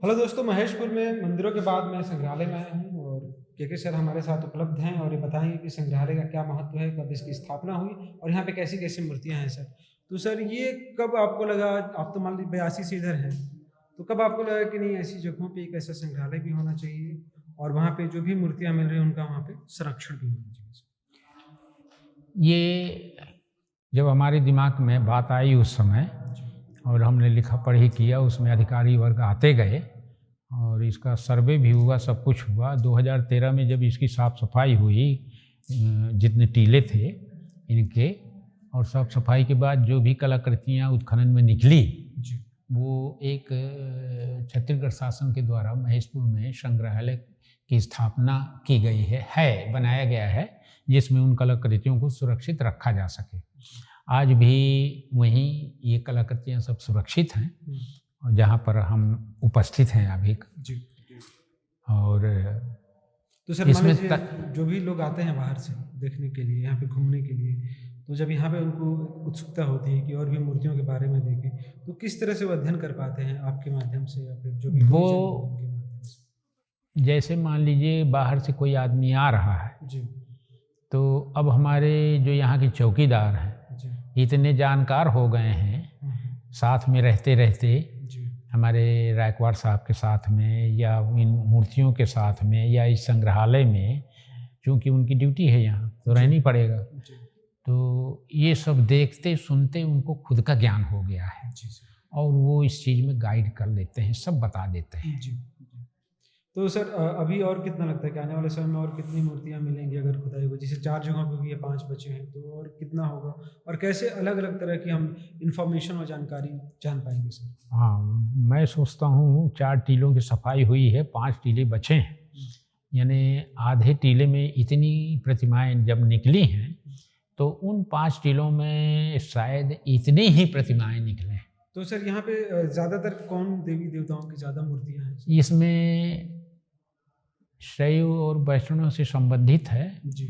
Hello दोस्तों, महेशपुर में मंदिरों के बाद मैं संग्रहालय में आया हूँ और के सर हमारे साथ उपलब्ध हैं और ये बताएंगे कि संग्रहालय का क्या महत्व है, कब इसकी स्थापना हुई और यहाँ पे कैसी-कैसी मूर्तियाँ हैं सर। तो सर ये कब आपको लगा, आप तो मान लीजिए 82 से इधर हैं, तो कब आपको लगा कि नहीं ऐसी जगहों पे एक ऐसा संग्रहालय भी होना चाहिए और वहाँ पे जो भी मूर्तियाँ मिल रही हैं उनका वहाँ पे संरक्षण भी होना चाहिए? ये जब हमारे दिमाग में बात आई उस समय जी, और हमने लिखा पढ़ी किया, उसमें अधिकारी वर्ग आते गए और इसका सर्वे भी हुआ, सब कुछ हुआ। 2013 में जब इसकी साफ सफाई हुई, जितने टीले थे इनके, और साफ सफाई के बाद जो भी कलाकृतियाँ उत्खनन में निकली, जी, वो एक छत्तीसगढ़ शासन के द्वारा महेशपुर में संग्रहालय की स्थापना की गई है, बनाया गया है, जिसमें उन कलाकृतियों को सुरक्षित रखा जा सके। आज भी वहीं ये कलाकृतियाँ सब सुरक्षित हैं हुँ, और जहाँ पर हम उपस्थित हैं अभी। जी, जी। और तो सर मान इसमें लीजिए जो भी लोग आते हैं बाहर से देखने के लिए, यहाँ पे घूमने के लिए, तो जब यहाँ पे उनको उत्सुकता होती है कि और भी मूर्तियों के बारे में देखें, तो किस तरह से वो अध्ययन कर पाते हैं आपके माध्यम से या फिर जो भी वो गुरुजन हों उनके माध्यम से? जैसे मान लीजिए बाहर से कोई आदमी आ रहा है, जी, तो अब हमारे जो यहाँ के चौकीदार हैं, जी। इतने जानकार हो गए हैं, हुँ, हुँ। साथ में रहते रहते जी, हमारे रायकवाड़ साहब के साथ में या इन मूर्तियों के साथ में या इस संग्रहालय में, चूँकि उनकी ड्यूटी है यहाँ, तो रहनी पड़ेगा। जी, तो ये सब देखते सुनते उनको खुद का ज्ञान हो गया है जी सर। और वो इस चीज़ में गाइड कर देते हैं, सब बता देते हैं। जी, जी। तो सर अभी और कितना लगता है कि आने वाले समय में और कितनी मूर्तियाँ मिलेंगी अगर खुदाई हो? जैसे 4 जगहों पे हुई है, 5 बचे हैं, तो और कितना होगा? और कैसे अलग-अलग तरह की हम इन्फॉर्मेशन और जानकारी जान पाएँगे सर? हाँ, मैं सोचता हूँ 4 टीलों की सफाई हुई है, 5 टीले बचे हैं। हुँ, यानी आधे टीले में इतनी प्रतिमाएँ जब निकली हैं, तो उन 5 टीलों में शायद इतनी ही प्रतिमाएँ निकलें। तो सर यहाँ पे ज़्यादातर कौन देवी-देवताओं की ज़्यादा मूर्तियाँ हैं? इसमें शैव और वैष्णव से संबंधित है। जी,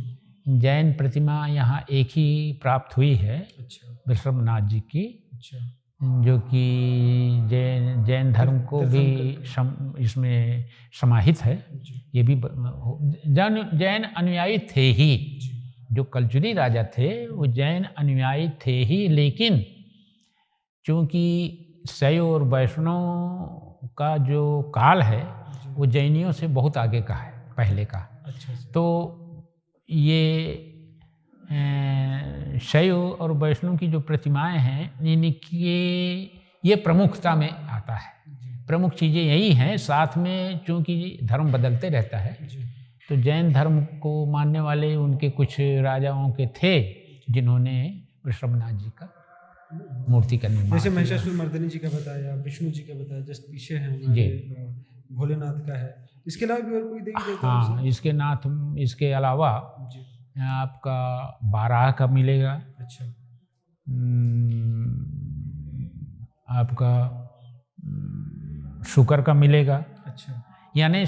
जैन प्रतिमा यहाँ एक ही प्राप्त हुई है, अच्छा, वृषभनाथ जी की, अच्छा। जो कि जैन जैन धर्म को भी तीर्थंकर। इसमें समाहित है। जी, ये भी जैन अनुयायी थे ही। जी, जो कलचुरी राजा थे वो जैन अनुयायी थे ही, लेकिन चूँकि शैव और वैष्णव का जो काल है जी। वो जैनियों से बहुत आगे का है, पहले का। अच्छा सर। तो ये शैव और वैष्णव की जो प्रतिमाएँ हैं, इनकी ये प्रमुखता में आता है। जी, प्रमुख चीज़ें यही हैं, साथ में चूँकि धर्म बदलते रहता है, जी, तो जैन धर्म को मानने वाले उनके कुछ राजाओं के थे, जिन्होंने वृषभनाथ जी का मूर्ति का निर्माण जैसे किया। महिषासुरमर्दिनी जी का बताया, विष्णु जी का बताया, जस्ट पीछे है हमारे जी। भोलेनाथ का है। इसके अलावा भी और कोई देवी-देवता हो हाँ, इसके अलावा सर? जी, आपका बाराह का मिलेगा, अच्छा, आपका शुक्र का मिलेगा। अच्छा, यानी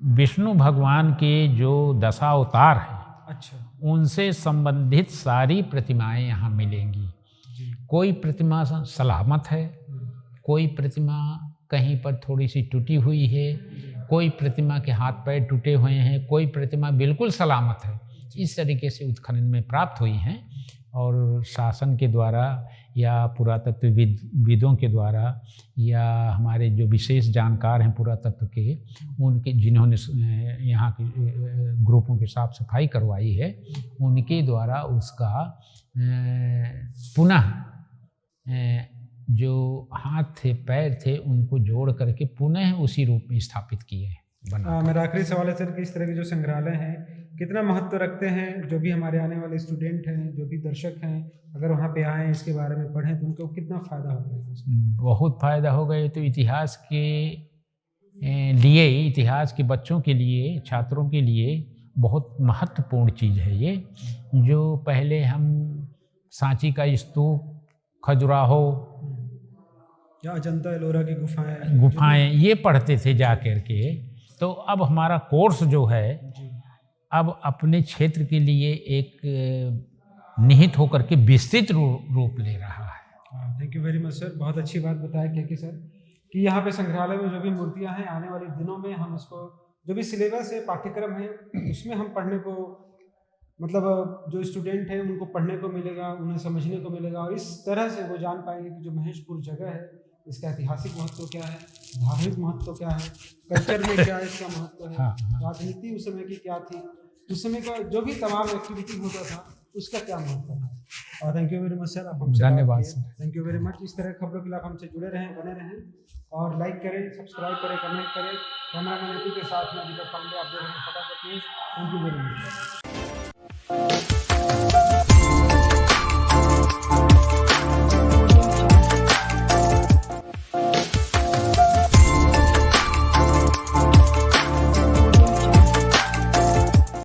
विष्णु भगवान के जो दशावतार हैं, अच्छा, उनसे संबंधित सारी प्रतिमाएँ यहाँ मिलेंगी। जी, कोई प्रतिमा सलामत है, हुँ, कोई प्रतिमा कहीं पर थोड़ी सी टूटी हुई है, कोई प्रतिमा के हाथ पैर टूटे हुए हैं, कोई प्रतिमा बिल्कुल सलामत है। इस तरीके से उत्खनन में प्राप्त हुई हैं और शासन के द्वारा या पुरातत्वविदों के द्वारा या हमारे जो विशेष जानकार हैं पुरातत्व के, उनके जिन्होंने यहाँ के ग्रुपों की साफ सफाई करवाई है, उनके द्वारा उसका पुनः जो हाथ थे पैर थे उनको जोड़ करके पुनः उसी रूप में स्थापित किए हैं, बना। मेरा आखिरी सवाल है सर कि इस तरह के जो संग्रहालय हैं, कितना महत्व रखते हैं? जो भी हमारे आने वाले स्टूडेंट हैं, जो भी दर्शक हैं, अगर वहाँ पे आएँ, इसके बारे में पढ़ें, तो उनको कितना फ़ायदा होगा इससे? बहुत फायदा होगा। ये तो इतिहास के लिए, इतिहास के बच्चों के लिए, छात्रों के लिए बहुत महत्वपूर्ण चीज़ है ये। जो पहले हम सांची का स्तूप, खजुराहो, या अजंता एलोरा की गुफाएँ, गुफाएँ ये पढ़ते थे जा कर के, तो अब हमारा कोर्स जो है जी। अब अपने क्षेत्र के लिए एक निहित होकर के विस्तृत रूप ले रहा है। Thank you very much sir, बहुत अच्छी बात बताया के सर कि यहाँ पे संग्रहालय में जो भी मूर्तियाँ हैं, आने वाले दिनों में हम इसको जो भी सिलेबस है, पाठ्यक्रम है, उसमें हम पढ़ने को मतलब जो स्टूडेंट हैं उनको पढ़ने को मिलेगा, उन्हें समझने को मिलेगा और इस तरह से वो जान पाएंगे कि जो महेशपुर जगह है इसका ऐतिहासिक महत्व क्या है, धार्मिक महत्व क्या है, कल्चर में क्या इसका महत्व है, राजनीति उस समय की क्या थी, उस समय का जो भी तमाम एक्टिविटी होता था उसका क्या महत्व था। और thank you very much sir, आप हमसे धन्यवाद sir, thank you very much. इस तरह खबरों के लिए आप हमसे जुड़े रहें, बने रहें और लाइक करें, सब्सक्राइब करें, कमेंट करें। कैमरा मैन के साथ में दीपक पांडे, आप देख रहे हैं फटाफट news. Thank you very much.